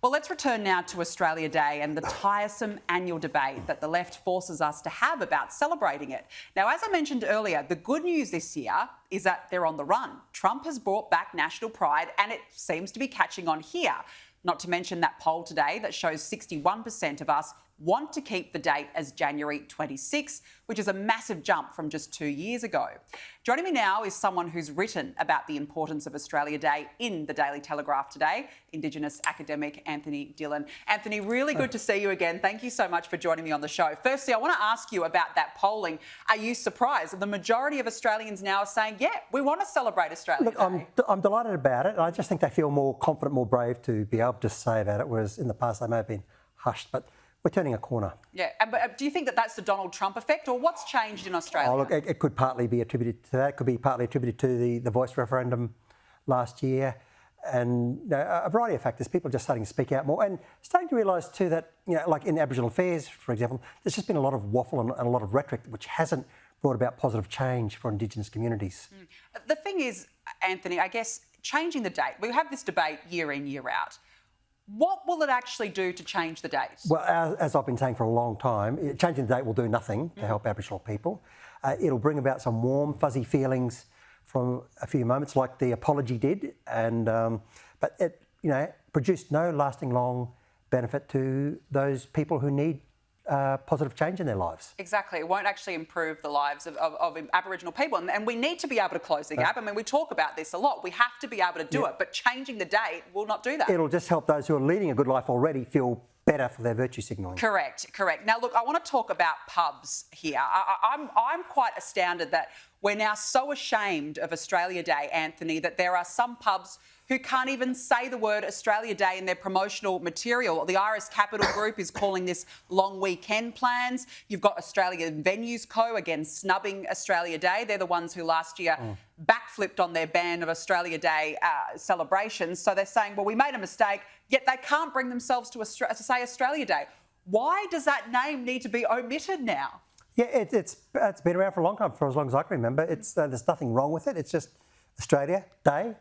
Well, let's return now to Australia Day and the tiresome annual debate that the left forces us to have about celebrating it. Now, as I mentioned earlier, the good news this year is that they're on the run. Trump has brought back national pride and it seems to be catching on here. Not to mention that poll today that shows 61% of us want to keep the date as January 26, which is a massive jump from just 2 years ago. Joining me now is someone who's written about the importance of Australia Day in the Daily Telegraph today, Indigenous academic Anthony Dillon. Anthony, really good to see you again. Thank you so much for joining me on the show. Firstly, I want to ask you about that polling. Are you surprised? The majority of Australians now are saying, yeah, we want to celebrate Australia Day. I'm delighted about it. I just think they feel more confident, more brave to be able to say about it, whereas in the past they may have been hushed. But we're turning a corner. Yeah, but do you think that that's the Donald Trump effect, or what's changed in Australia? Oh, look, it could partly be attributed to that. It could be partly attributed to the voice referendum last year, and a variety of factors. People are just starting to speak out more and starting to realise too that, like in Aboriginal affairs, for example, there's just been a lot of waffle and a lot of rhetoric which hasn't brought about positive change for Indigenous communities. The thing is, Anthony, I guess changing the date, we have this debate year in, year out. What will it actually do to change the date? Well, as I've been saying for a long time, changing the date will do nothing to help Aboriginal people. It'll bring about some warm, fuzzy feelings from a few moments, like the apology did, and but it, produced no lasting long benefit to those people who need positive change in their lives. Exactly. It won't actually improve the lives of Aboriginal people. And we need to be able to close the gap. I mean, we talk about this a lot. We have to be able to do it, but changing the date will not do that. It'll just help those who are leading a good life already feel better for their virtue signalling. Correct. Now, look, I want to talk about pubs here. I'm quite astounded that we're now so ashamed of Australia Day, Anthony, that there are some pubs who can't even say the word Australia Day in their promotional material. The Iris Capital Group is calling this long weekend plans. You've got Australian Venues Co, again, snubbing Australia Day. They're the ones who last year backflipped on their ban of Australia Day celebrations. So they're saying, well, we made a mistake, yet they can't bring themselves to say Australia Day. Why does that name need to be omitted now? Yeah, it's been around for a long time, for as long as I can remember. There's nothing wrong with it. It's just Australia Day.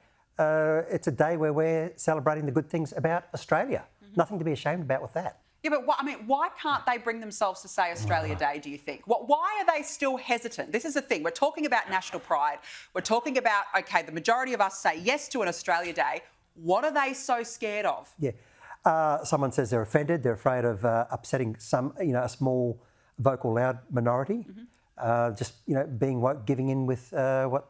It's a day where we're celebrating the good things about Australia. Nothing to be ashamed about with that. Yeah, but why can't they bring themselves to say Australia Day, do you think? Why are they still hesitant? This is the thing. We're talking about national pride. We're talking about, OK, the majority of us say yes to an Australia Day. What are they so scared of? Yeah. Someone says they're offended. They're afraid of upsetting a small, vocal, loud minority. Just, being woke, giving in with what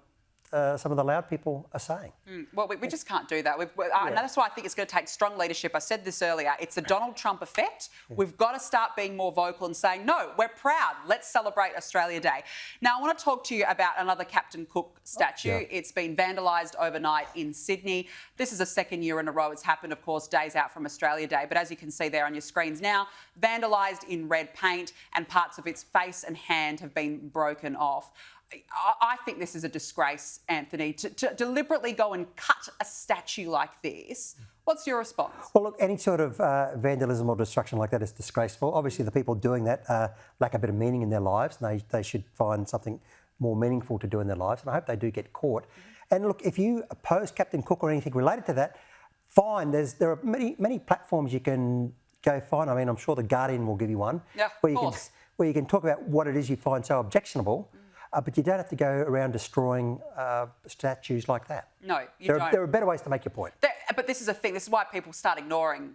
some of the loud people are saying. Well, we just can't do that. And that's why I think it's going to take strong leadership. I said this earlier. It's the Donald Trump effect. We've got to start being more vocal and saying, no, we're proud. Let's celebrate Australia Day. Now, I want to talk to you about another Captain Cook statue. It's been vandalised overnight in Sydney. This is the second year in a row it's happened, of course, days out from Australia Day. But as you can see there on your screens now, vandalised in red paint, and parts of its face and hand have been broken off. I think this is a disgrace, Anthony, to deliberately go and cut a statue like this. What's your response? Well, look, any sort of vandalism or destruction like that is disgraceful. Obviously, the people doing that lack a bit of meaning in their lives, and they should find something more meaningful to do in their lives, and I hope they do get caught. And look, if you oppose Captain Cook or anything related to that, fine. There are many platforms you can go find. I mean, I'm sure The Guardian will give you one. Yeah, where you can talk about what it is you find so objectionable. But you don't have to go around destroying statues like that. No, you don't. There are better ways to make your point. But this is the thing. This is why people start ignoring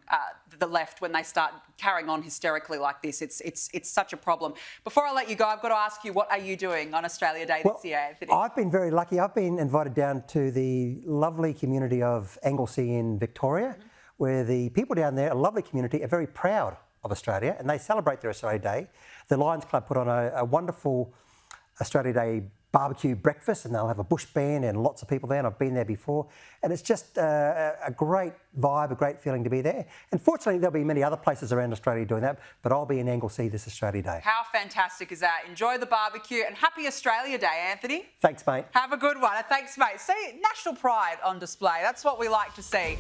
the left when they start carrying on hysterically like this. It's such a problem. Before I let you go, I've got to ask you, what are you doing on Australia Day this year, Anthony? I've been very lucky. I've been invited down to the lovely community of Anglesea in Victoria, where the people down there, a lovely community, are very proud of Australia, and they celebrate their Australia Day. The Lions Club put on a wonderful Australia Day barbecue breakfast, and they'll have a bush band and lots of people there, and I've been there before, and it's just a great vibe, a great feeling to be there. And fortunately, there'll be many other places around Australia doing that, but I'll be in Anglesea this Australia Day. How fantastic is that? Enjoy the barbecue, and happy Australia Day, Anthony. Thanks, mate. Have a good one. Thanks, mate. See, national pride on display. That's what we like to see.